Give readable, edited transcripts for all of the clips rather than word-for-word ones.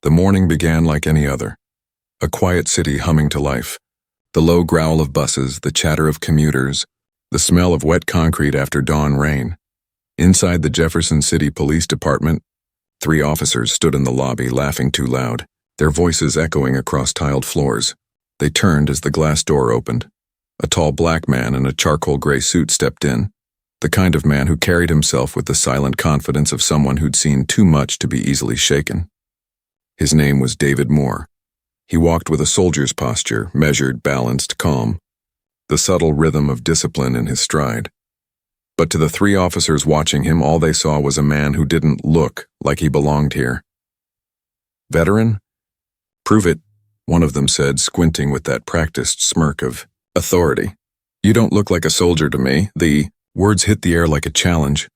The morning began like any other. A quiet city humming to life. The low growl of buses, the chatter of commuters, the smell of wet concrete after dawn rain. Inside the Jefferson City Police Department, 3 officers stood in the lobby laughing too loud, their voices echoing across tiled floors. They turned as the glass door opened. A tall black man in a charcoal gray suit stepped in, the kind of man who carried himself with the silent confidence of someone who'd seen too much to be easily shaken. His name was David Moore. He walked with a soldier's posture, measured, balanced, calm, the subtle rhythm of discipline in his stride. But to the 3 officers watching him, all they saw was a man who didn't look like he belonged here. Veteran? Prove it, one of them said, squinting with that practiced smirk of authority. You don't look like a soldier to me. The words hit the air like a challenge,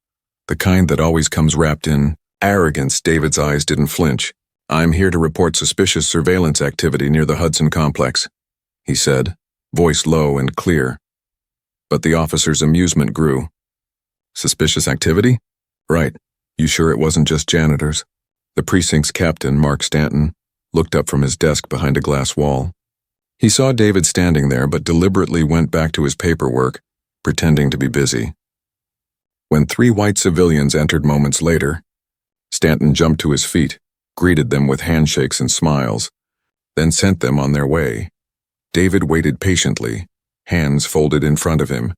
the kind that always comes wrapped in arrogance. David's eyes didn't flinch. I'm here to report suspicious surveillance activity near the Hudson complex, he said, voice low and clear. But the officer's amusement grew. Suspicious activity? Right. You sure it wasn't just janitors? The precinct's captain, Mark Stanton, looked up from his desk behind a glass wall. He saw David standing there, but deliberately went back to his paperwork, pretending to be busy. When 3 white civilians entered moments later, Stanton jumped to his feet, greeted them with handshakes and smiles, then sent them on their way. David waited patiently, hands folded in front of him,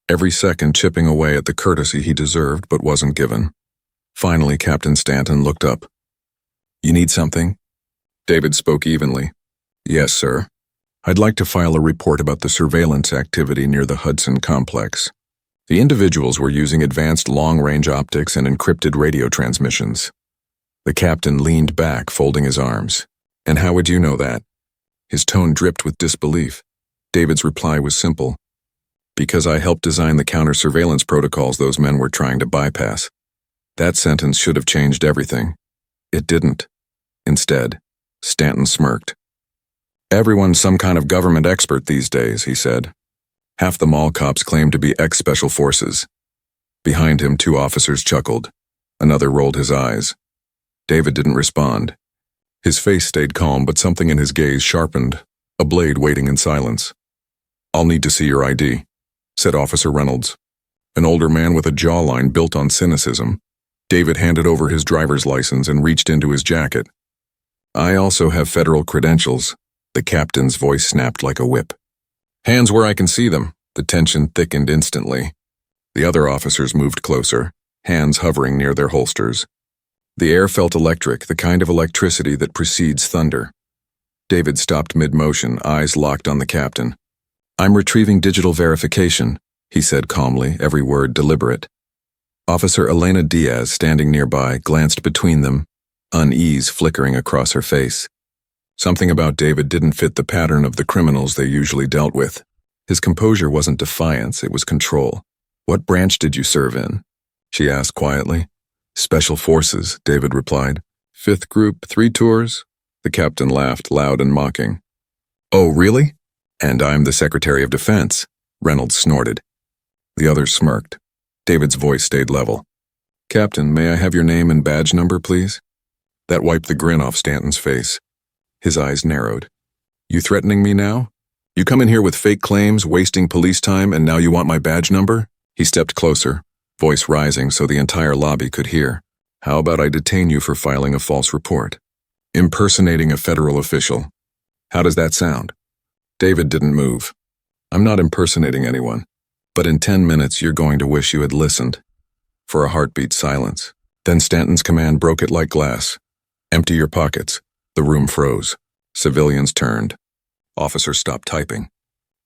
every second chipping away at the courtesy he deserved but wasn't given. Finally, Captain Stanton looked up. You need something? David spoke evenly. Yes, sir. I'd like to file a report about the surveillance activity near the Hudson complex. The individuals were using advanced long-range optics and encrypted radio transmissions. The captain leaned back, folding his arms. And how would you know that? His tone dripped with disbelief. David's reply was simple. Because I helped design the counter-surveillance protocols those men were trying to bypass. That sentence should have changed everything. It didn't. Instead, Stanton smirked. Everyone's some kind of government expert these days, he said. Half the mall cops claim to be ex-special forces. Behind him, 2 officers chuckled. Another rolled his eyes. David didn't respond. His face stayed calm, but something in his gaze sharpened, a blade waiting in silence. I'll need to see your ID, said Officer Reynolds, an older man with a jawline built on cynicism. David handed over his driver's license and reached into his jacket. I also have federal credentials, the captain's voice snapped like a whip. Hands where I can see them. The tension thickened instantly. The other officers moved closer, hands hovering near their holsters. The air felt electric, the kind of electricity that precedes thunder. David stopped mid-motion, eyes locked on the captain. I'm retrieving digital verification, he said calmly, every word deliberate. Officer Elena Diaz, standing nearby, glanced between them, unease flickering across her face. Something about David didn't fit the pattern of the criminals they usually dealt with. His composure wasn't defiance, it was control. What branch did you serve in? She asked quietly. Special Forces, David replied. 5th Group, 3 tours? The captain laughed, loud and mocking. Oh, really? And I'm the Secretary of Defense, Reynolds snorted. The others smirked. David's voice stayed level. Captain, may I have your name and badge number, please? That wiped the grin off Stanton's face. His eyes narrowed. You threatening me now? You come in here with fake claims, wasting police time, and now you want my badge number? He stepped closer, voice rising so the entire lobby could hear. How about I detain you for filing a false report? Impersonating a federal official. How does that sound? David didn't move. I'm not impersonating anyone, but in 10 minutes you're going to wish you had listened. For a heartbeat silence. Then Stanton's command broke it like glass. Empty your pockets. The room froze. Civilians turned. Officers stopped typing.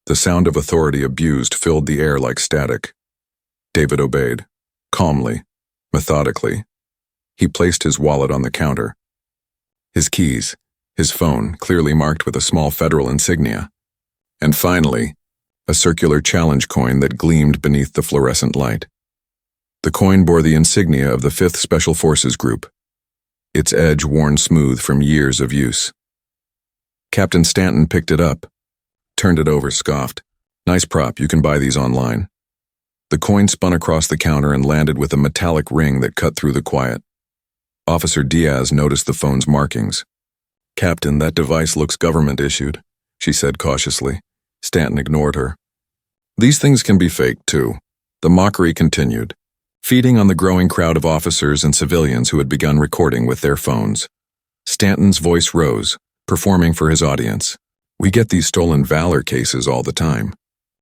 The sound of authority abused filled the air like static. David obeyed, calmly, methodically. He placed his wallet on the counter. His keys, his phone, clearly marked with a small federal insignia. And finally, a circular challenge coin that gleamed beneath the fluorescent light. The coin bore the insignia of the 5th Special Forces Group, its edge worn smooth from years of use. Captain Stanton picked it up, turned it over, scoffed. Nice prop, you can buy these online. The coin spun across the counter and landed with a metallic ring that cut through the quiet. Officer Diaz noticed the phone's markings, "Captain, that device looks government-issued," she said cautiously. Stanton ignored her. "These things can be faked, too." The mockery continued, feeding on the growing crowd of officers and civilians who had begun recording with their phones. Stanton's voice rose, performing for his audience. "We get these stolen valor cases all the time.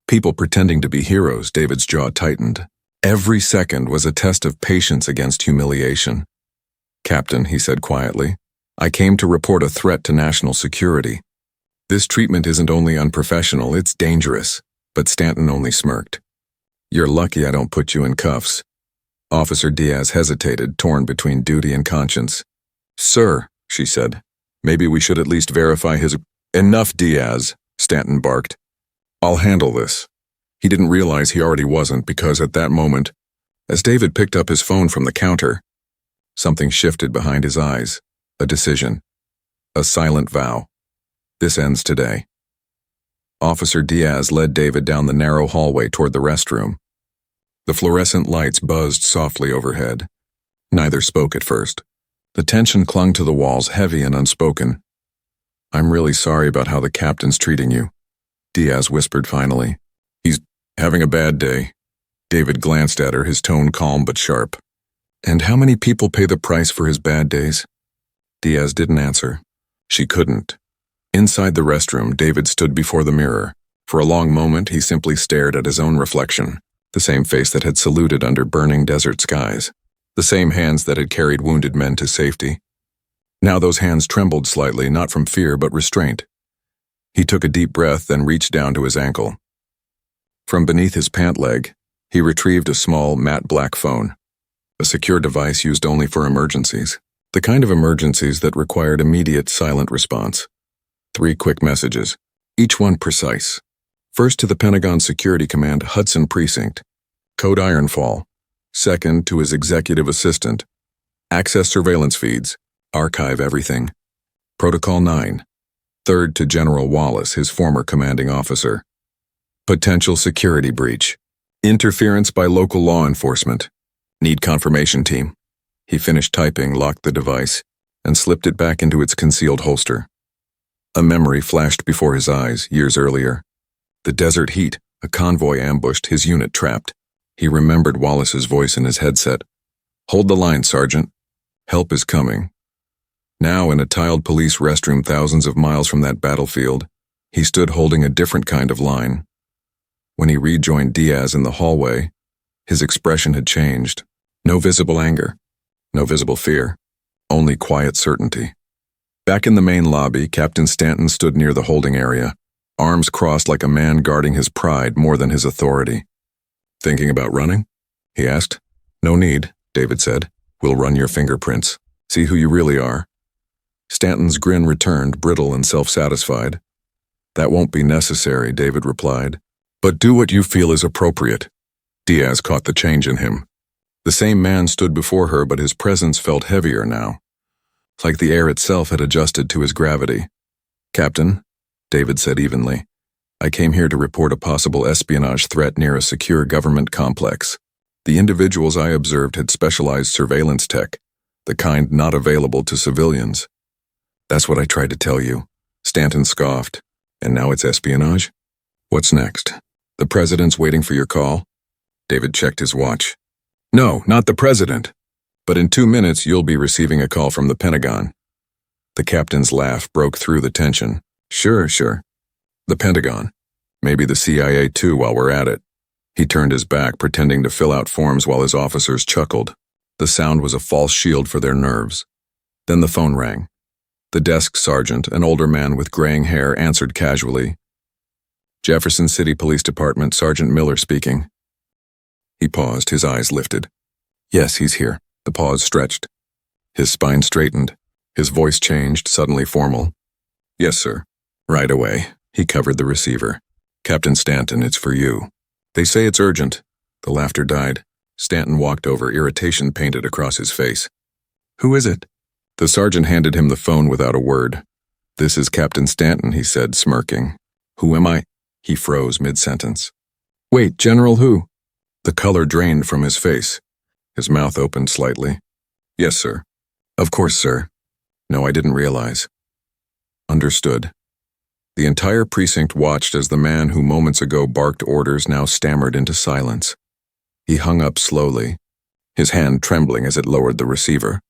People pretending to be heroes." David's jaw tightened. Every second was a test of patience against humiliation. "Captain," he said quietly, "I came to report a threat to national security. This treatment isn't only unprofessional, it's dangerous." But Stanton only smirked. "You're lucky I don't put you in cuffs." Officer Diaz hesitated, torn between duty and conscience. "Sir," she said, "maybe we should at least verify his—" "Enough, Diaz," Stanton barked. "I'll handle this." He didn't realize he already wasn't, because at that moment, as David picked up his phone from the counter, something shifted behind his eyes. A decision. A silent vow. This ends today. Officer Diaz led David down the narrow hallway toward the restroom. The fluorescent lights buzzed softly overhead. Neither spoke at first. The tension clung to the walls, heavy and unspoken. "I'm really sorry about how the captain's treating you," Diaz whispered finally. "He's having a bad day." David glanced at her, his tone calm but sharp. "And how many people pay the price for his bad days?" Diaz didn't answer. She couldn't. Inside the restroom, David stood before the mirror. For a long moment, he simply stared at his own reflection, the same face that had saluted under burning desert skies, the same hands that had carried wounded men to safety. Now those hands trembled slightly, not from fear but restraint. He took a deep breath, then reached down to his ankle. From beneath his pant leg, he retrieved a small, matte black phone, a secure device used only for emergencies, the kind of emergencies that required immediate silent response. 3 quick messages, each one precise. First to the Pentagon Security Command, Hudson Precinct. Code Ironfall. Second to his executive assistant. Access surveillance feeds. Archive everything. Protocol 9. Third to General Wallace, his former commanding officer. Potential security breach. Interference by local law enforcement. Need confirmation, team. He finished typing, locked the device, and slipped it back into its concealed holster. A memory flashed before his eyes, years earlier. The desert heat, a convoy ambushed, his unit trapped. He remembered Wallace's voice in his headset. "Hold the line, Sergeant. Help is coming." Now, in a tiled police restroom thousands of miles from that battlefield, he stood holding a different kind of line. When he rejoined Diaz in the hallway, his expression had changed. No visible anger, no visible fear, only quiet certainty. Back in the main lobby, Captain Stanton stood near the holding area, arms crossed like a man guarding his pride more than his authority. "Thinking about running?" he asked. "No need," David said. "We'll run your fingerprints. See who you really are." Stanton's grin returned, brittle and self-satisfied. "That won't be necessary," David replied. "But do what you feel is appropriate." Diaz caught the change in him. The same man stood before her, but his presence felt heavier now, like the air itself had adjusted to his gravity. "Captain," David said evenly, "I came here to report a possible espionage threat near a secure government complex. The individuals I observed had specialized surveillance tech, the kind not available to civilians." "That's what I tried to tell you," Stanton scoffed. "And now it's espionage? What's next? The president's waiting for your call?" David checked his watch. "No, not the president. But in 2 minutes, you'll be receiving a call from the Pentagon." The captain's laugh broke through the tension. Sure. The Pentagon. Maybe the CIA too while we're at it." He turned his back, pretending to fill out forms while his officers chuckled. The sound was a false shield for their nerves. Then the phone rang. The desk sergeant, an older man with graying hair, answered casually. "Jefferson City Police Department, Sergeant Miller speaking." He paused, his eyes lifted. "Yes, he's here." The pause stretched. His spine straightened. His voice changed, suddenly formal. "Yes, sir." "Right away." He covered the receiver. "Captain Stanton, it's for you." "They say it's urgent." The laughter died. Stanton walked over, irritation painted across his face. "Who is it?" The sergeant handed him the phone without a word. "This is Captain Stanton," he said, smirking. "Who am I?" He froze mid-sentence. "Wait, General who?" The color drained from his face. His mouth opened slightly. "Yes, sir." "Of course, sir." "No, I didn't realize." Understood. The entire precinct watched as the man who moments ago barked orders now stammered into silence. He hung up slowly, his hand trembling as it lowered the receiver.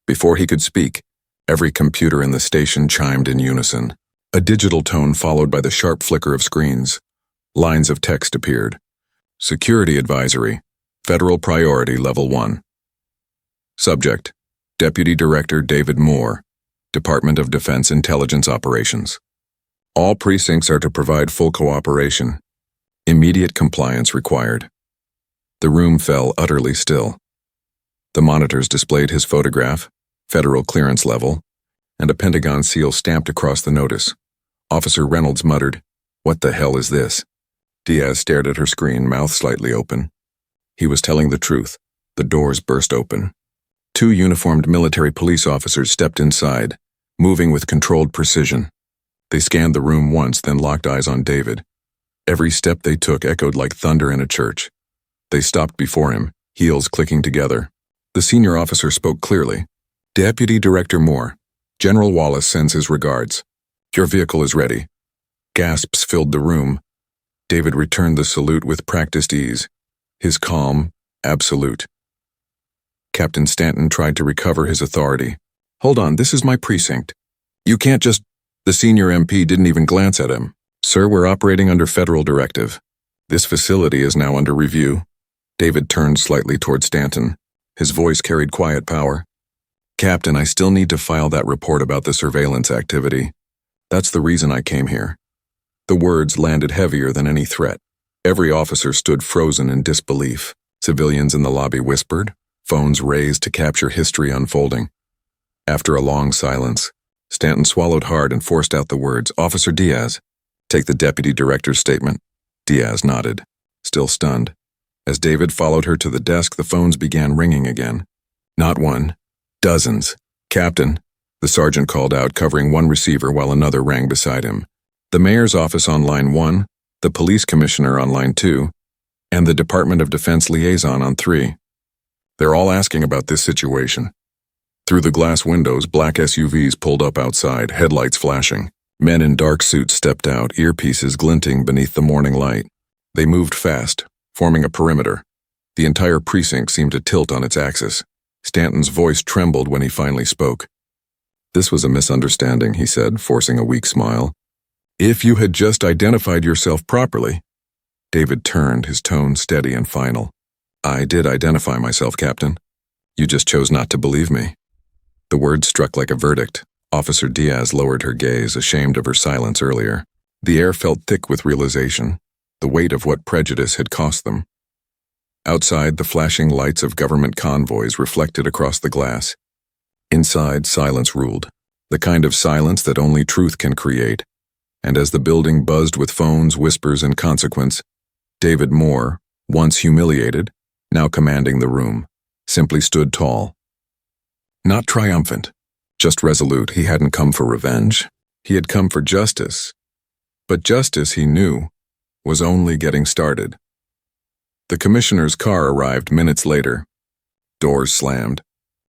Before he could speak, every computer in the station chimed in unison. A digital tone followed by the sharp flicker of screens. Lines of text appeared. Security advisory. Federal priority level 1. Subject: Deputy Director David Moore, Department of Defense Intelligence Operations. All precincts are to provide full cooperation. Immediate compliance required. The room fell utterly still. The monitors displayed his photograph, federal clearance level, and a Pentagon seal stamped across the notice. Officer Reynolds muttered, "What the hell is this?" Diaz stared at her screen, mouth slightly open. He was telling the truth. The doors burst open. 2 uniformed military police officers stepped inside, moving with controlled precision. They scanned the room once, then locked eyes on David. Every step they took echoed like thunder in a church. They stopped before him, heels clicking together. The senior officer spoke clearly. "Deputy Director Moore, General Wallace sends his regards. Your vehicle is ready." Gasps filled the room. David returned the salute with practiced ease, his calm absolute. Captain Stanton tried to recover his authority. "Hold on, this is my precinct. You can't just—" The senior MP didn't even glance at him. "Sir, we're operating under federal directive. This facility is now under review." David turned slightly toward Stanton. His voice carried quiet power. "Captain, I still need to file that report about the surveillance activity. That's the reason I came here." The words landed heavier than any threat. Every officer stood frozen in disbelief. Civilians in the lobby whispered, phones raised to capture history unfolding. After a long silence, Stanton swallowed hard and forced out the words, "Officer Diaz, take the deputy director's statement." Diaz nodded, still stunned. As David followed her to the desk, the phones began ringing again. Not one, dozens. "Captain," the sergeant called out, covering one receiver while another rang beside him. "The mayor's office on line 1, the police commissioner on line 2, and the Department of Defense liaison on 3. They're all asking about this situation." Through the glass windows, black SUVs pulled up outside, headlights flashing. Men in dark suits stepped out, earpieces glinting beneath the morning light. They moved fast, forming a perimeter. The entire precinct seemed to tilt on its axis. Stanton's voice trembled when he finally spoke. "This was a misunderstanding," he said, forcing a weak smile. "If you had just identified yourself properly." David turned, his tone steady and final. "I did identify myself, Captain. You just chose not to believe me." The words struck like a verdict. Officer Diaz lowered her gaze, ashamed of her silence earlier. The air felt thick with realization, the weight of what prejudice had cost them. Outside, the flashing lights of government convoys reflected across the glass. Inside, silence ruled, the kind of silence that only truth can create. And as the building buzzed with phones, whispers, and consequence, David Moore, once humiliated, now commanding the room, simply stood tall. Not triumphant, just resolute. He hadn't come for revenge. He had come for justice. But justice, he knew, was only getting started. The commissioner's car arrived minutes later. Doors slammed.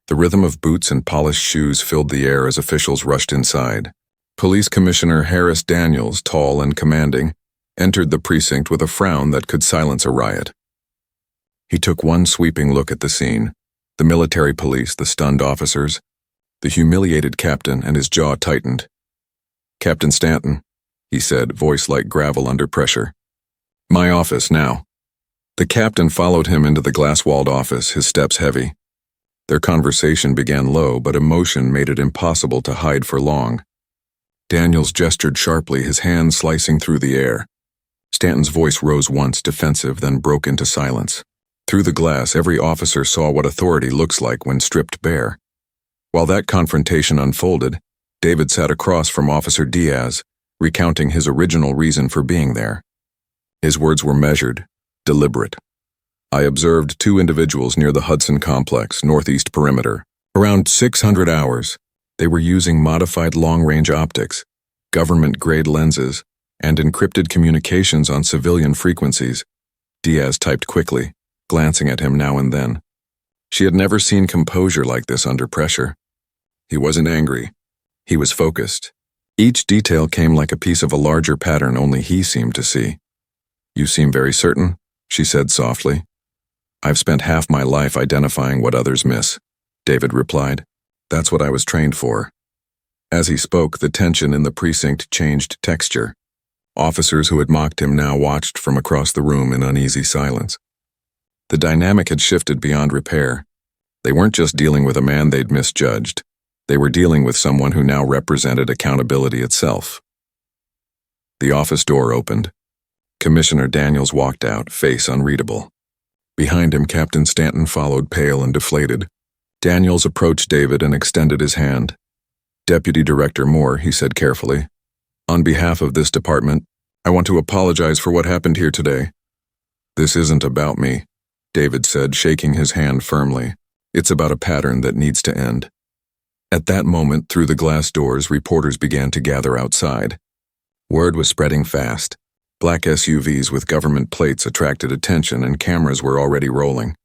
The rhythm of boots and polished shoes filled the air as officials rushed inside. Police Commissioner Harris Daniels, tall and commanding, entered the precinct with a frown that could silence a riot. He took one sweeping look at the scene. The military police, the stunned officers, the humiliated captain, and his jaw tightened. "Captain Stanton," he said, voice like gravel under pressure. "My office now." The captain followed him into the glass-walled office, his steps heavy. Their conversation began low, but emotion made it impossible to hide for long. Daniels gestured sharply, his hand slicing through the air. Stanton's voice rose once, defensive, then broke into silence. Through the glass, every officer saw what authority looks like when stripped bare. While that confrontation unfolded, David sat across from Officer Diaz, recounting his original reason for being there. His words were measured, deliberate. "I observed 2 individuals near the Hudson Complex, northeast perimeter. Around 600 hours. They were using modified long-range optics, government-grade lenses, and encrypted communications on civilian frequencies." Diaz typed quickly, glancing at him now and then. She had never seen composure like this under pressure. He wasn't angry. He was focused. Each detail came like a piece of a larger pattern only he seemed to see. "You seem very certain," she said softly. "I've spent half my life identifying what others miss," David replied. "That's what I was trained for." As he spoke, the tension in the precinct changed texture. Officers who had mocked him now watched from across the room in uneasy silence. The dynamic had shifted beyond repair. They weren't just dealing with a man they'd misjudged. They were dealing with someone who now represented accountability itself. The office door opened. Commissioner Daniels walked out, face unreadable. Behind him, Captain Stanton followed, pale and deflated. Daniels approached David and extended his hand. "Deputy Director Moore," he said carefully, "on behalf of this department, I want to apologize for what happened here today." "This isn't about me," David said, shaking his hand firmly. "It's about a pattern that needs to end." At that moment, through the glass doors, reporters began to gather outside. Word was spreading fast. Black SUVs with government plates attracted attention and cameras were already rolling.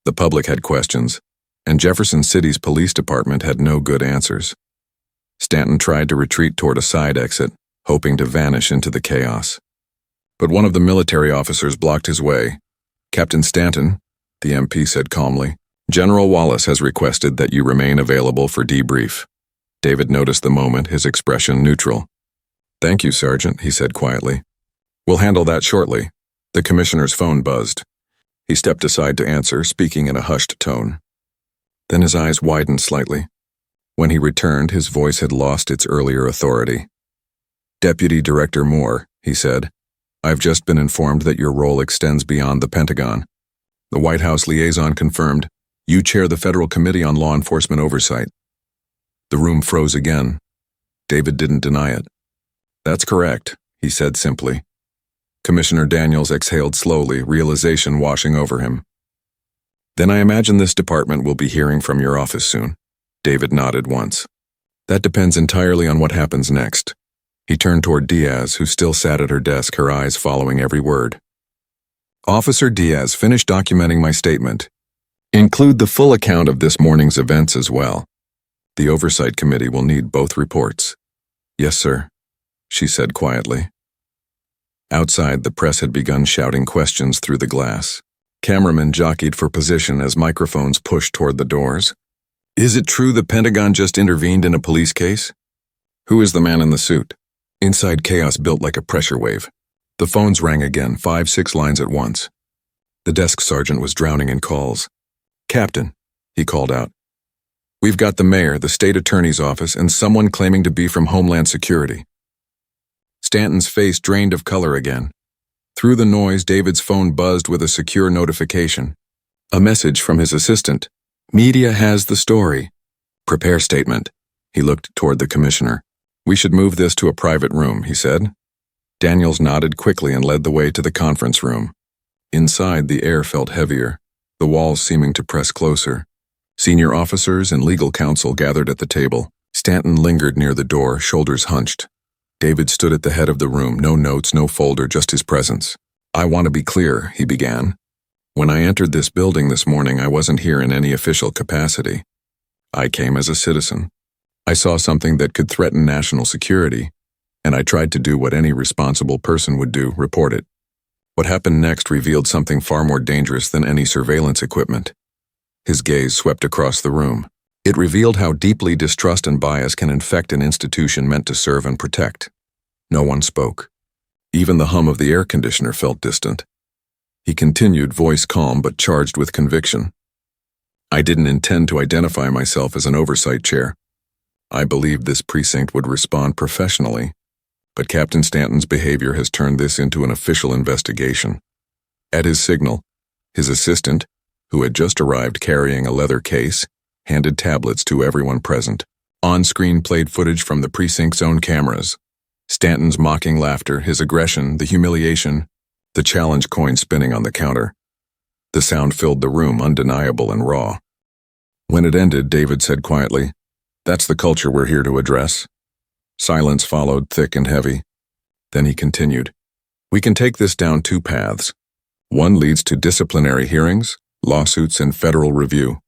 The public had questions, and Jefferson City's police department had no good answers. Stanton tried to retreat toward a side exit, hoping to vanish into the chaos. But one of the military officers blocked his way. "Captain Stanton," the MP said calmly, "General Wallace has requested that you remain available for debrief." David noticed the moment, his expression neutral. "Thank you, Sergeant," he said quietly. "We'll handle that shortly." The commissioner's phone buzzed. He stepped aside to answer, speaking in a hushed tone. Then his eyes widened slightly. When he returned, his voice had lost its earlier authority. "Deputy Director Moore," he said, "I've just been informed that your role extends beyond the Pentagon." The White House liaison confirmed, "You chair the Federal Committee on Law Enforcement Oversight." The room froze again. David didn't deny it. "That's correct," he said simply. Commissioner Daniels exhaled slowly, realization washing over him. "Then I imagine this department will be hearing from your office soon." David nodded once. "That depends entirely on what happens next." He turned toward Diaz, who still sat at her desk, her eyes following every word. "Officer Diaz, finish documenting my statement. Include the full account of this morning's events as well. The Oversight Committee will need both reports." "Yes, sir," she said quietly. Outside, the press had begun shouting questions through the glass. Cameramen jockeyed for position as microphones pushed toward the doors. "Is it true the Pentagon just intervened in a police case? Who is the man in the suit?" Inside, chaos built like a pressure wave. The phones rang again, 5-6 lines at once. The desk sergeant was drowning in calls. "Captain," he called out, "we've got the mayor, the state attorney's office, and someone claiming to be from Homeland Security." Stanton's face drained of color again. Through the noise, David's phone buzzed with a secure notification. A message from his assistant. "Media has the story. Prepare statement." He looked toward the commissioner. "We should move this to a private room," he said. Daniels nodded quickly and led the way to the conference room. Inside, the air felt heavier, the walls seeming to press closer. Senior officers and legal counsel gathered at the table. Stanton lingered near the door, shoulders hunched. David stood at the head of the room, no notes, no folder, just his presence. "I want to be clear," he began. "When I entered this building this morning, I wasn't here in any official capacity. I came as a citizen. I saw something that could threaten national security, and I tried to do what any responsible person would do, report it. What happened next revealed something far more dangerous than any surveillance equipment." His gaze swept across the room. It revealed how deeply distrust and bias can infect an institution meant to serve and protect. No one spoke. Even the hum of the air conditioner felt distant. He continued, voice calm but charged with conviction. "I didn't intend to identify myself as an oversight chair. I believed this precinct would respond professionally, but Captain Stanton's behavior has turned this into an official investigation." At his signal, his assistant, who had just arrived carrying a leather case, handed tablets to everyone present. On-screen played footage from the precinct's own cameras. Stanton's mocking laughter, his aggression, the humiliation, the challenge coin spinning on the counter. The sound filled the room, undeniable and raw. When it ended, David said quietly, "That's the culture we're here to address." Silence followed, thick and heavy. Then he continued, "We can take this down two paths. One leads to disciplinary hearings, lawsuits, and federal review.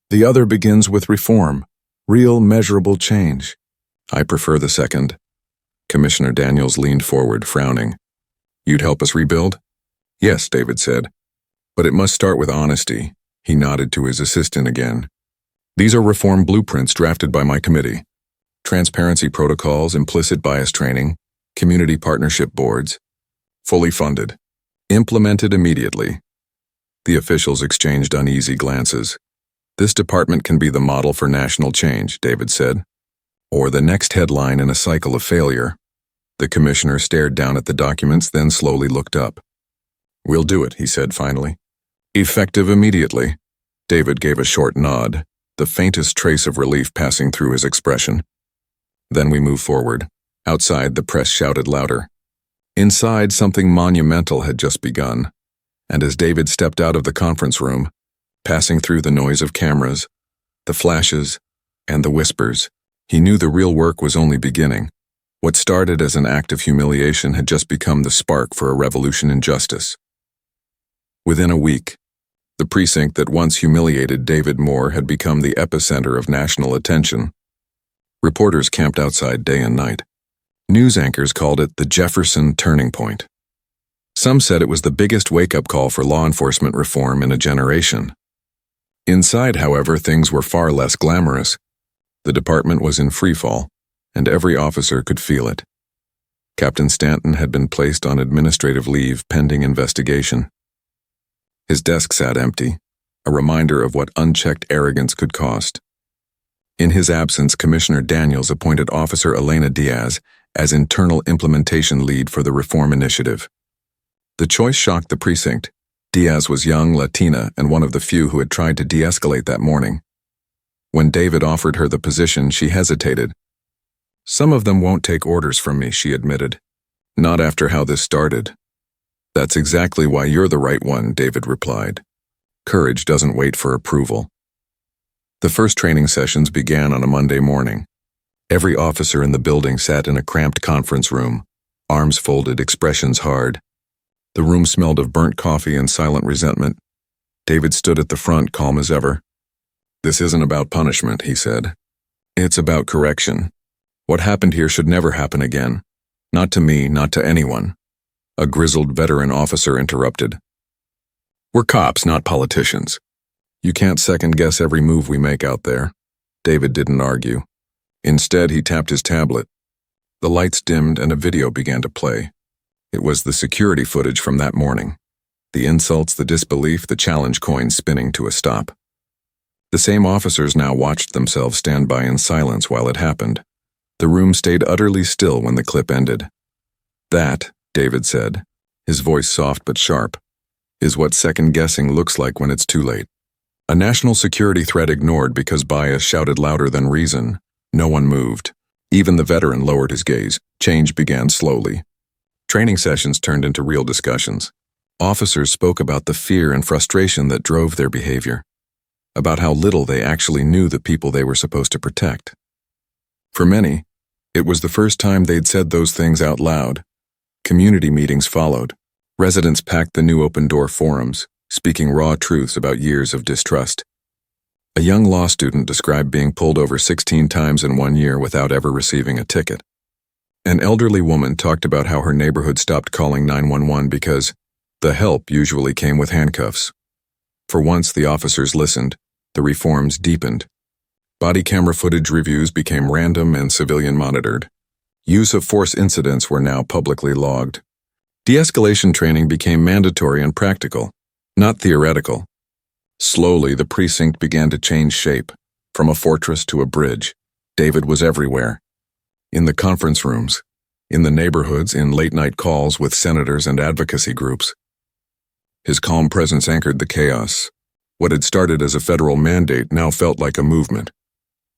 The other begins with reform, real measurable change. I prefer the second. Commissioner Daniels leaned forward, frowning. You'd help us rebuild? Yes, David said. But it must start with honesty. He nodded to his assistant again. These are reform blueprints drafted by my committee. Transparency protocols, implicit bias training, community partnership boards. Fully funded. Implemented immediately. The officials exchanged uneasy glances. This department can be the model for national change, David said. Or the next headline in a cycle of failure. The commissioner stared down at the documents, then slowly looked up. We'll do it, he said finally. Effective immediately. David gave a short nod, the faintest trace of relief passing through his expression. Then we moved forward. Outside, the press shouted louder. Inside, something monumental had just begun, and as David stepped out of the conference room, passing through the noise of cameras, the flashes, and the whispers, he knew the real work was only beginning. What started as an act of humiliation had just become the spark for a revolution in justice. Within a week, the precinct that once humiliated David Moore had become the epicenter of national attention. Reporters camped outside day and night. News anchors called it the Jefferson Turning Point. Some said it was the biggest wake-up call for law enforcement reform in a generation. Inside, however, things were far less glamorous. The department was in freefall, and every officer could feel it. Captain Stanton had been placed on administrative leave pending investigation. His desk sat empty, a reminder of what unchecked arrogance could cost. In his absence, Commissioner Daniels appointed Officer Elena Diaz as internal implementation lead for the reform initiative. The choice shocked the precinct. Diaz was young, Latina, and one of the few who had tried to de-escalate that morning. When David offered her the position, she hesitated. Some of them won't take orders from me, she admitted. Not after how this started. That's exactly why you're the right one, David replied. Courage doesn't wait for approval. The first training sessions began on a Monday morning. Every officer in the building sat in a cramped conference room, arms folded, expressions hard. The room smelled of burnt coffee and silent resentment. David stood at the front, calm as ever. This isn't about punishment, he said. It's about correction. What happened here should never happen again. Not to me, not to anyone. A grizzled veteran officer interrupted. We're cops, not politicians. You can't second-guess every move we make out there. David didn't argue. Instead, he tapped his tablet. The lights dimmed and a video began to play. It was the security footage from that morning. The insults, the disbelief, the challenge coins spinning to a stop. The same officers now watched themselves stand by in silence while it happened. The room stayed utterly still when the clip ended. That, David said, his voice soft but sharp, is what second-guessing looks like when it's too late. A national security threat ignored because bias shouted louder than reason. No one moved. Even the veteran lowered his gaze. Change began slowly. Training sessions turned into real discussions. Officers spoke about the fear and frustration that drove their behavior, about how little they actually knew the people they were supposed to protect. For many, it was the first time they'd said those things out loud. Community meetings followed. Residents packed the new open-door forums, speaking raw truths about years of distrust. A young law student described being pulled over 16 times in 1 year without ever receiving a ticket. An elderly woman talked about how her neighborhood stopped calling 911 because the help usually came with handcuffs. For once, the officers listened. The reforms deepened. Body camera footage reviews became random and civilian monitored. Use of force incidents were now publicly logged. De-escalation training became mandatory and practical, not theoretical. Slowly, the precinct began to change shape. From a fortress to a bridge, David was everywhere. In the conference rooms, in the neighborhoods, in late-night calls with senators and advocacy groups. His calm presence anchored the chaos. What had started as a federal mandate now felt like a movement.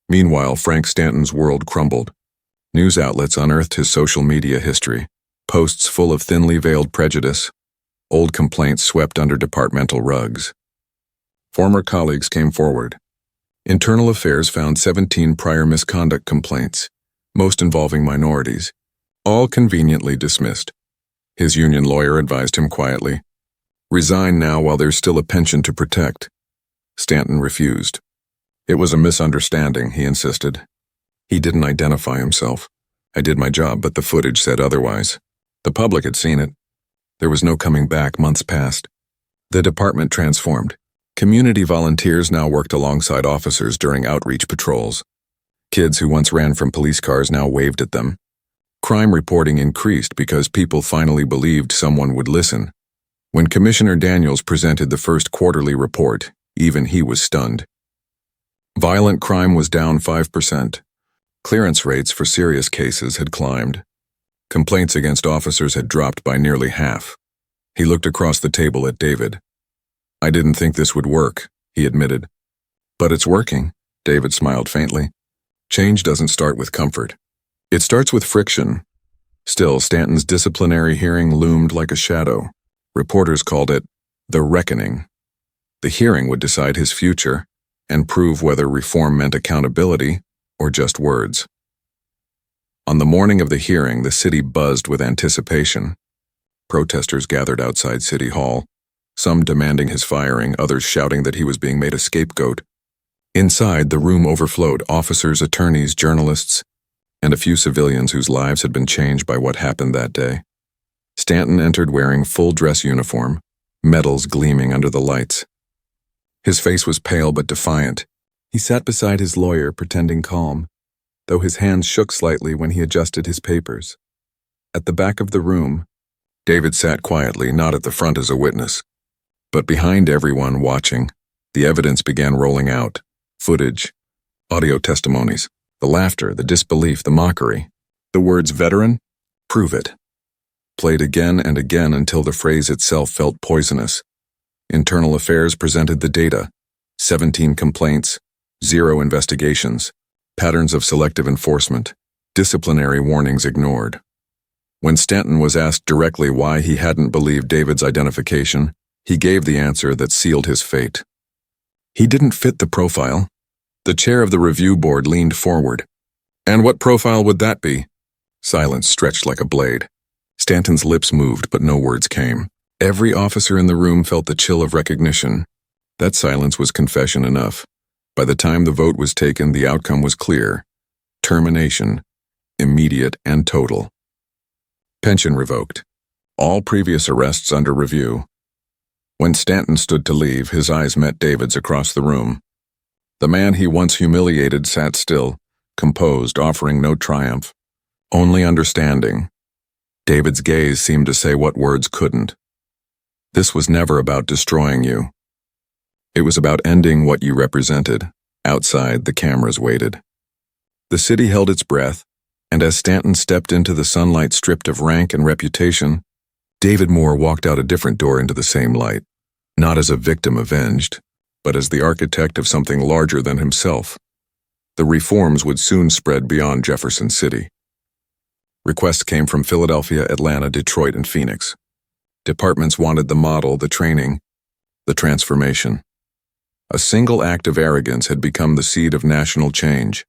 Meanwhile, Frank Stanton's world crumbled. News outlets unearthed his social media history, posts full of thinly veiled prejudice, old complaints swept under departmental rugs. Former colleagues came forward. Internal Affairs found 17 prior misconduct complaints, most involving minorities, all conveniently dismissed. His union lawyer advised him quietly, "Resign now while there's still a pension to protect." Stanton refused. It was a misunderstanding, he insisted. He didn't identify himself. I did my job, but the footage said otherwise. The public had seen it. There was no coming back. Months passed. The department transformed. Community volunteers now worked alongside officers during outreach patrols. Kids who once ran from police cars now waved at them. Crime reporting increased because people finally believed someone would listen. When Commissioner Daniels presented the first quarterly report, even he was stunned. Violent crime was down 5%. Clearance rates for serious cases had climbed. Complaints against officers had dropped by nearly half. He looked across the table at David. "I didn't think this would work," he admitted. "But it's working," David smiled faintly. "Change doesn't start with comfort. It starts with friction." Still, Stanton's disciplinary hearing loomed like a shadow. Reporters called it the reckoning. The hearing would decide his future and prove whether reform meant accountability or just words. On the morning of the hearing, the city buzzed with anticipation. Protesters gathered outside City Hall, some demanding his firing, others shouting that he was being made a scapegoat. Inside, the room overflowed: officers, attorneys, journalists, and a few civilians whose lives had been changed by what happened that day. Stanton entered wearing full-dress uniform, medals gleaming under the lights. His face was pale but defiant. He sat beside his lawyer, pretending calm, though his hands shook slightly when he adjusted his papers. At the back of the room, David sat quietly, not at the front as a witness. But behind everyone watching, the evidence began rolling out. Footage, audio testimonies, the laughter, the disbelief, the mockery. The words "veteran," "prove it," played again and again until the phrase itself felt poisonous. Internal Affairs presented the data: 17 complaints, 0 investigations, patterns of selective enforcement, disciplinary warnings ignored. When Stanton was asked directly why he hadn't believed David's identification, he gave the answer that sealed his fate. He didn't fit the profile. The chair of the review board leaned forward. "And what profile would that be?" Silence stretched like a blade. Stanton's lips moved, but no words came. Every officer in the room felt the chill of recognition. That silence was confession enough. By the time the vote was taken, the outcome was clear: termination, immediate and total. Pension revoked. All previous arrests under review. When Stanton stood to leave, his eyes met David's across the room. The man he once humiliated sat still, composed, offering no triumph, only understanding. David's gaze seemed to say what words couldn't. This was never about destroying you. It was about ending what you represented. Outside, the cameras waited. The city held its breath, and as Stanton stepped into the sunlight stripped of rank and reputation, David Moore walked out a different door into the same light, not as a victim avenged, but as the architect of something larger than himself. The reforms would soon spread beyond Jefferson City. Requests came from Philadelphia, Atlanta, Detroit, and Phoenix. Departments wanted the model, the training, the transformation. A single act of arrogance had become the seed of national change.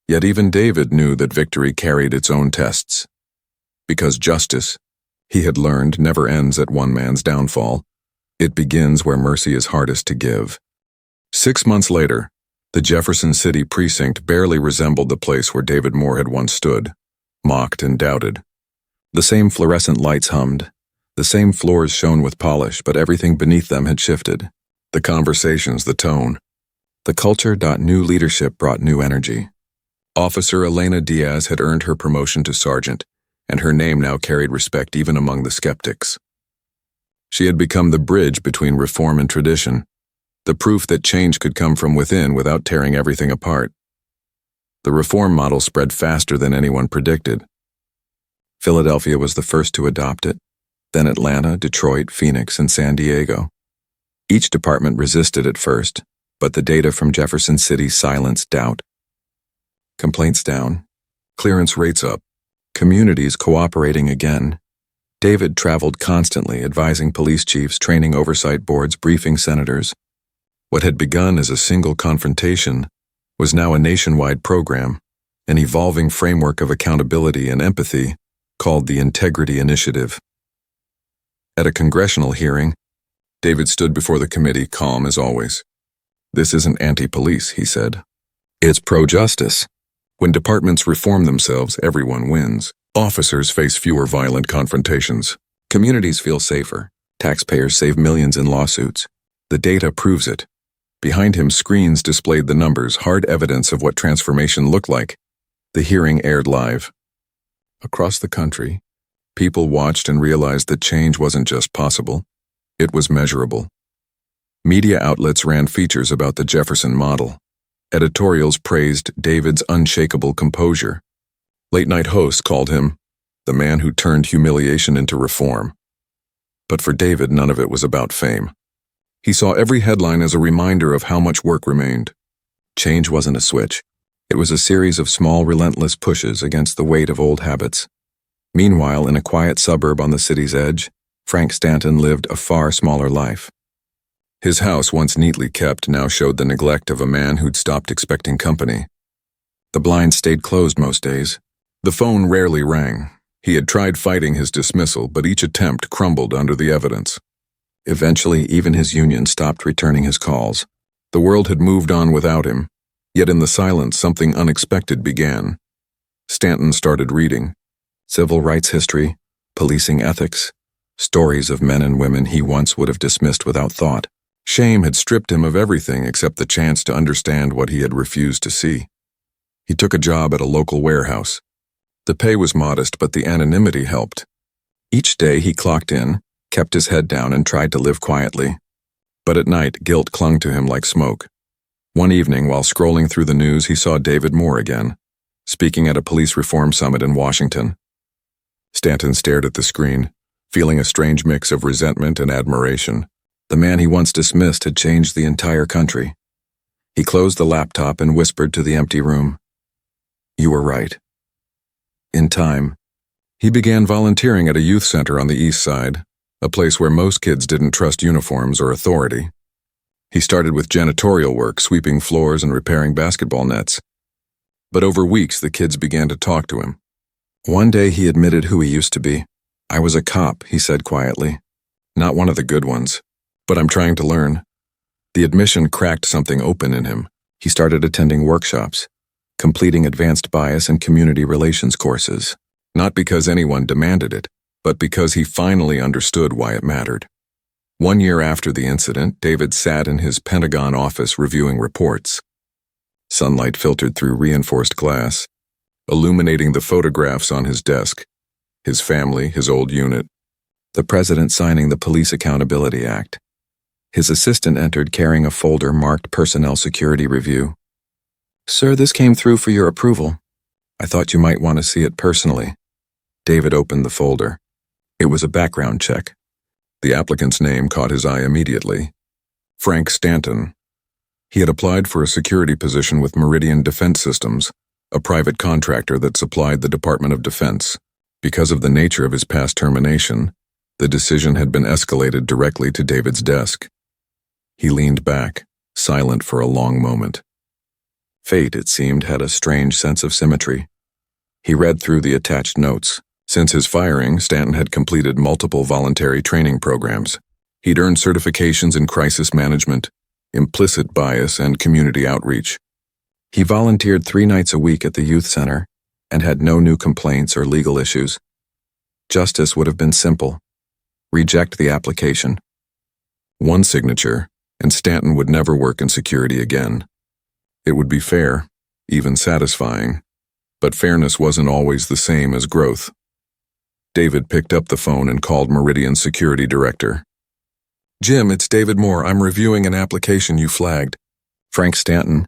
Yet even David knew that victory carried its own tests. Because justice, he had learned, never ends at one man's downfall. It begins where mercy is hardest to give. 6 months later, the Jefferson City precinct barely resembled the place where David Moore had once stood, mocked and doubted. The same fluorescent lights hummed, the same floors shone with polish, but everything beneath them had shifted. The conversations, the tone, the culture. New leadership brought new energy. Officer Elena Diaz had earned her promotion to sergeant, and her name now carried respect even among the skeptics. She had become the bridge between reform and tradition, the proof that change could come from within without tearing everything apart. The reform model spread faster than anyone predicted. Philadelphia was the first to adopt it, then Atlanta, Detroit, Phoenix, and San Diego. Each department resisted at first, but the data from Jefferson City silenced doubt. Complaints down, clearance rates up, communities cooperating again. David traveled constantly, advising police chiefs, training oversight boards, briefing senators. What had begun as a single confrontation was now a nationwide program, an evolving framework of accountability and empathy called the Integrity Initiative. At a congressional hearing, David stood before the committee, calm as always. "This isn't anti-police," he said. "It's pro-justice. When departments reform themselves, everyone wins. Officers face fewer violent confrontations. Communities feel safer. Taxpayers save millions in lawsuits. The data proves it. Behind him, screens displayed the numbers, hard evidence of what transformation looked like. The hearing aired live. Across the country, people watched and realized that change wasn't just possible, it was measurable. Media outlets ran features about the Jefferson model. Editorials praised David's unshakable composure. Late-night hosts called him the man who turned humiliation into reform. But for David, none of it was about fame. He saw every headline as a reminder of how much work remained. Change wasn't a switch. It was a series of small, relentless pushes against the weight of old habits. Meanwhile, in a quiet suburb on the city's edge, Frank Stanton lived a far smaller life. His house, once neatly kept, now showed the neglect of a man who'd stopped expecting company. The blinds stayed closed most days. The phone rarely rang. He had tried fighting his dismissal, but each attempt crumbled under the evidence. Eventually, even his union stopped returning his calls. The world had moved on without him, yet in the silence something unexpected began. Stanton started reading. Civil rights history, policing ethics, stories of men and women he once would have dismissed without thought. Shame had stripped him of everything except the chance to understand what he had refused to see. He took a job at a local warehouse. The pay was modest, but the anonymity helped. Each day he clocked in, kept his head down, and tried to live quietly. But at night, guilt clung to him like smoke. One evening, while scrolling through the news, he saw David Moore again, speaking at a police reform summit in Washington. Stanton stared at the screen, feeling a strange mix of resentment and admiration. The man he once dismissed had changed the entire country. He closed the laptop and whispered to the empty room, "You were right." In time, he began volunteering at a youth center on the east side, a place where most kids didn't trust uniforms or authority. He started with janitorial work, sweeping floors and repairing basketball nets. But over weeks, the kids began to talk to him. One day he admitted who he used to be. "I was a cop," he said quietly. "Not one of the good ones. But I'm trying to learn." The admission cracked something open in him. He started attending workshops, completing advanced bias and community relations courses, not because anyone demanded it, but because he finally understood why it mattered. 1 year after the incident, David sat in his Pentagon office reviewing reports. Sunlight filtered through reinforced glass, illuminating the photographs on his desk, his family, his old unit, the president signing the Police Accountability Act. His assistant entered carrying a folder marked Personnel Security Review. "Sir, this came through for your approval. I thought you might want to see it personally." David opened the folder. It was a background check. The applicant's name caught his eye immediately. Frank Stanton. He had applied for a security position with Meridian Defense Systems, a private contractor that supplied the Department of Defense. Because of the nature of his past termination, the decision had been escalated directly to David's desk. He leaned back, silent for a long moment. Fate, it seemed, had a strange sense of symmetry. He read through the attached notes. Since his firing, Stanton had completed multiple voluntary training programs. He'd earned certifications in crisis management, implicit bias, and community outreach. He volunteered 3 nights a week at the youth center and had no new complaints or legal issues. Justice would have been simple. Reject the application. One signature, and Stanton would never work in security again. It would be fair, even satisfying, but fairness wasn't always the same as growth. David picked up the phone and called Meridian's security director. "Jim, it's David Moore. I'm reviewing an application you flagged." Frank Stanton,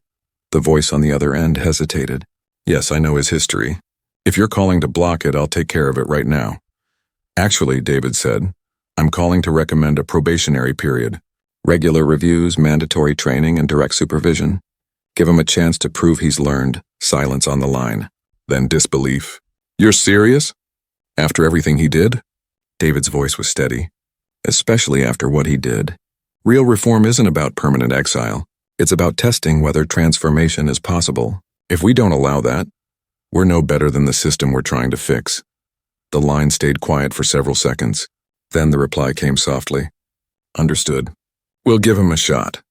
the voice on the other end, hesitated. "Yes, I know his history. If you're calling to block it, I'll take care of it right now." "Actually," David said, "I'm calling to recommend a probationary period. Regular reviews, mandatory training, and direct supervision. Give him a chance to prove he's learned." Silence on the line. Then disbelief. "You're serious? After everything he did?" David's voice was steady. "Especially after what he did. Real reform isn't about permanent exile. It's about testing whether transformation is possible. If we don't allow that, we're no better than the system we're trying to fix." The line stayed quiet for several seconds. Then the reply came softly. "Understood. We'll give him a shot."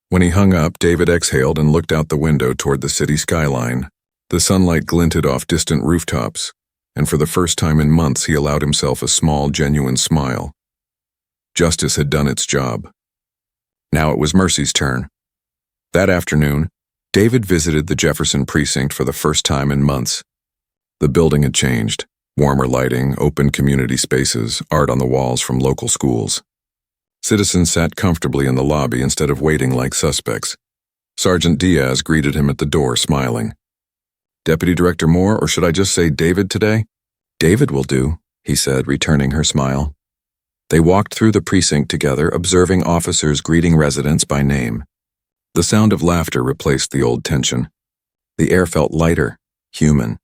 When he hung up, David exhaled and looked out the window toward the city skyline. The sunlight glinted off distant rooftops, and for the first time in months he allowed himself a small, genuine smile. Justice had done its job. Now it was Mercy's turn. That afternoon, David visited the Jefferson precinct for the first time in months. The building had changed. Warmer lighting, open community spaces, art on the walls from local schools. Citizens sat comfortably in the lobby instead of waiting like suspects. Sergeant Diaz greeted him at the door, smiling. "Deputy Director Moore, or should I just say David today?" "David will do," he said, returning her smile. They walked through the precinct together, observing officers greeting residents by name. The sound of laughter replaced the old tension. The air felt lighter, human.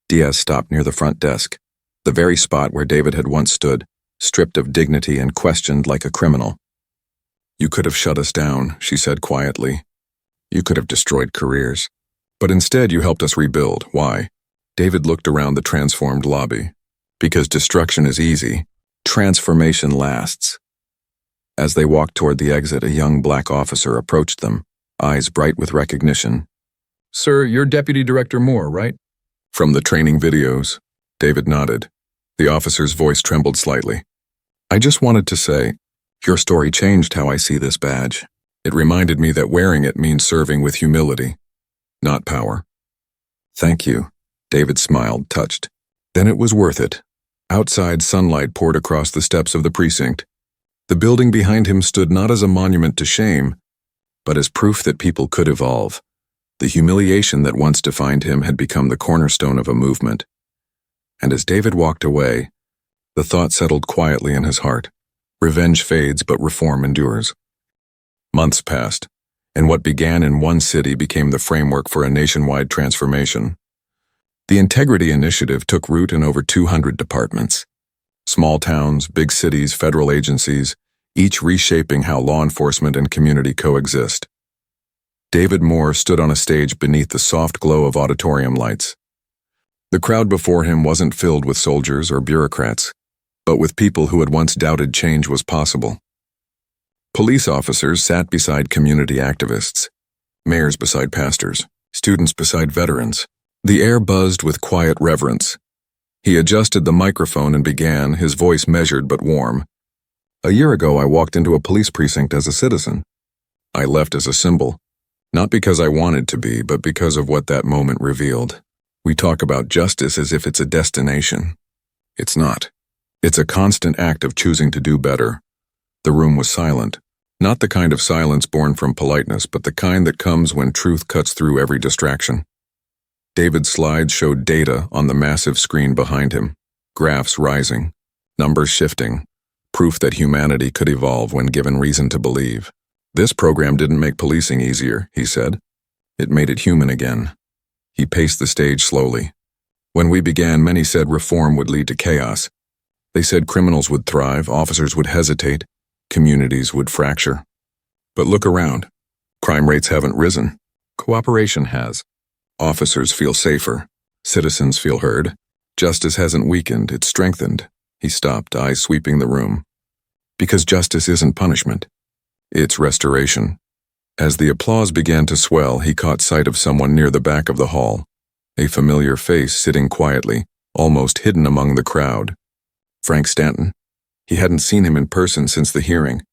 Diaz stopped near the front desk, the very spot where David had once stood, stripped of dignity and questioned like a criminal. "You could have shut us down," she said quietly. "You could have destroyed careers. But instead you helped us rebuild. Why?" David looked around the transformed lobby. "Because destruction is easy. Transformation lasts." As they walked toward the exit, a young black officer approached them, eyes bright with recognition. "Sir, you're Deputy Director Moore, right?" "From the training videos." David nodded. The officer's voice trembled slightly. "I just wanted to say, your story changed how I see this badge. It reminded me that wearing it means serving with humility, not power." "Thank you," David smiled, touched. Then it was worth it. Outside, sunlight poured across the steps of the precinct. The building behind him stood not as a monument to shame, but as proof that people could evolve. The humiliation that once defined him had become the cornerstone of a movement. And as David walked away, the thought settled quietly in his heart. Revenge fades, but reform endures. Months passed, and what began in one city became the framework for a nationwide transformation. The Integrity Initiative took root in over 200 departments. Small towns, big cities, federal agencies, each reshaping how law enforcement and community coexist. David Moore stood on a stage beneath the soft glow of auditorium lights. The crowd before him wasn't filled with soldiers or bureaucrats, but with people who had once doubted change was possible. Police officers sat beside community activists, mayors beside pastors, students beside veterans. The air buzzed with quiet reverence. He adjusted the microphone and began, his voice measured but warm. "A year ago I walked into a police precinct as a citizen. I left as a symbol, not because I wanted to be, but because of what that moment revealed. We talk about justice as if it's a destination. It's not. It's a constant act of choosing to do better." The room was silent, not the kind of silence born from politeness, but the kind that comes when truth cuts through every distraction. David's slides showed data on the massive screen behind him, graphs rising, numbers shifting, proof that humanity could evolve when given reason to believe. "This program didn't make policing easier," he said. "It made it human again." He paced the stage slowly. "When we began, many said reform would lead to chaos. They said criminals would thrive, officers would hesitate, communities would fracture. But look around. Crime rates haven't risen. Cooperation has. Officers feel safer. Citizens feel heard. Justice hasn't weakened, it's strengthened." He stopped, eyes sweeping the room. "Because justice isn't punishment. It's restoration." As the applause began to swell, he caught sight of someone near the back of the hall, a familiar face sitting quietly, almost hidden among the crowd. Frank Stanton. He hadn't seen him in person since the hearing.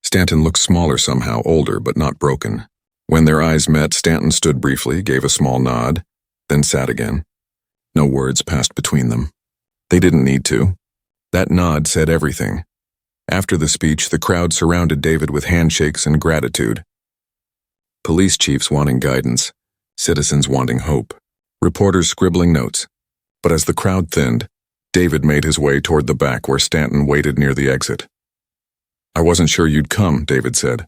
Stanton looked smaller somehow, older but not broken. When their eyes met, Stanton stood briefly, gave a small nod, then sat again. No words passed between them. They didn't need to. That nod said everything. After the speech, the crowd surrounded David with handshakes and gratitude. Police chiefs wanting guidance, citizens wanting hope, reporters scribbling notes. But as the crowd thinned, David made his way toward the back where Stanton waited near the exit. "I wasn't sure you'd come," David said.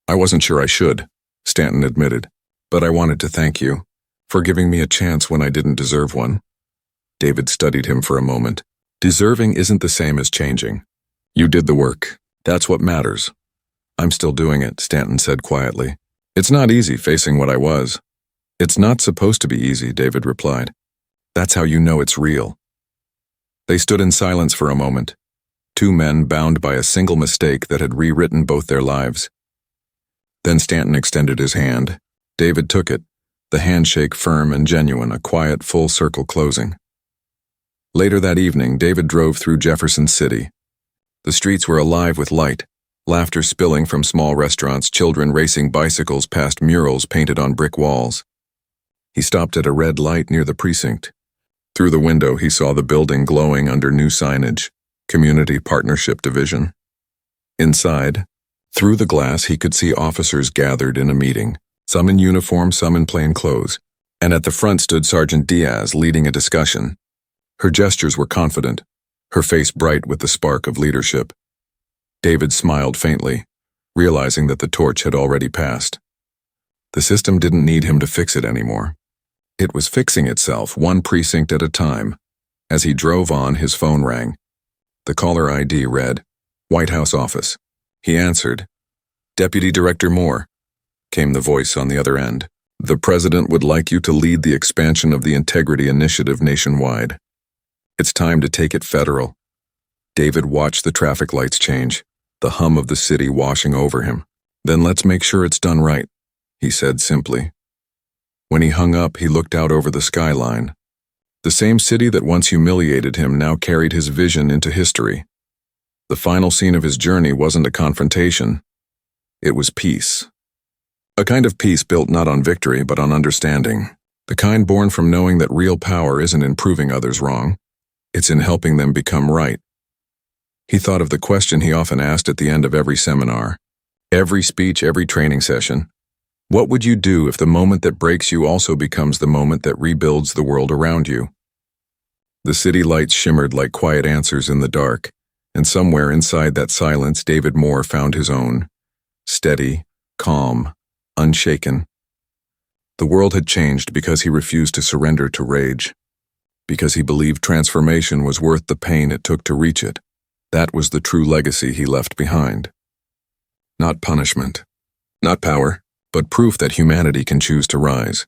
"I wasn't sure I should," Stanton admitted, "but I wanted to thank you for giving me a chance when I didn't deserve one." David studied him for a moment. "Deserving isn't the same as changing. You did the work. That's what matters." "I'm still doing it," Stanton said quietly. "It's not easy facing what I was." "It's not supposed to be easy," David replied. "That's how you know it's real." They stood in silence for a moment, two men bound by a single mistake that had rewritten both their lives. Then Stanton extended his hand. David took it, the handshake firm and genuine, a quiet, full-circle closing. Later that evening, David drove through Jefferson City. The streets were alive with light, laughter spilling from small restaurants, children racing bicycles past murals painted on brick walls. He stopped at a red light near the precinct. Through the window, he saw the building glowing under new signage, Community Partnership Division. Inside, through the glass, he could see officers gathered in a meeting, some in uniform, some in plain clothes, and at the front stood Sergeant Diaz leading a discussion. Her gestures were confident, her face bright with the spark of leadership. David smiled faintly, realizing that the torch had already passed. The system didn't need him to fix it anymore. It was fixing itself, one precinct at a time. As he drove on, his phone rang. The caller ID read, "White House Office." He answered. "Deputy Director Moore," came the voice on the other end. "The President would like you to lead the expansion of the Integrity Initiative nationwide. It's time to take it federal." David watched the traffic lights change, the hum of the city washing over him. "Then let's make sure it's done right," he said simply. When he hung up, he looked out over the skyline. The same city that once humiliated him now carried his vision into history. The final scene of his journey wasn't a confrontation. It was peace. A kind of peace built not on victory, but on understanding. The kind born from knowing that real power isn't in proving others wrong. It's in helping them become right. He thought of the question he often asked at the end of every seminar, every speech, every training session. What would you do if the moment that breaks you also becomes the moment that rebuilds the world around you? The city lights shimmered like quiet answers in the dark, and somewhere inside that silence David Moore found his own. Steady, calm, unshaken. The world had changed because he refused to surrender to rage. Because he believed transformation was worth the pain it took to reach it. That was the true legacy he left behind. Not punishment, not power, but proof that humanity can choose to rise.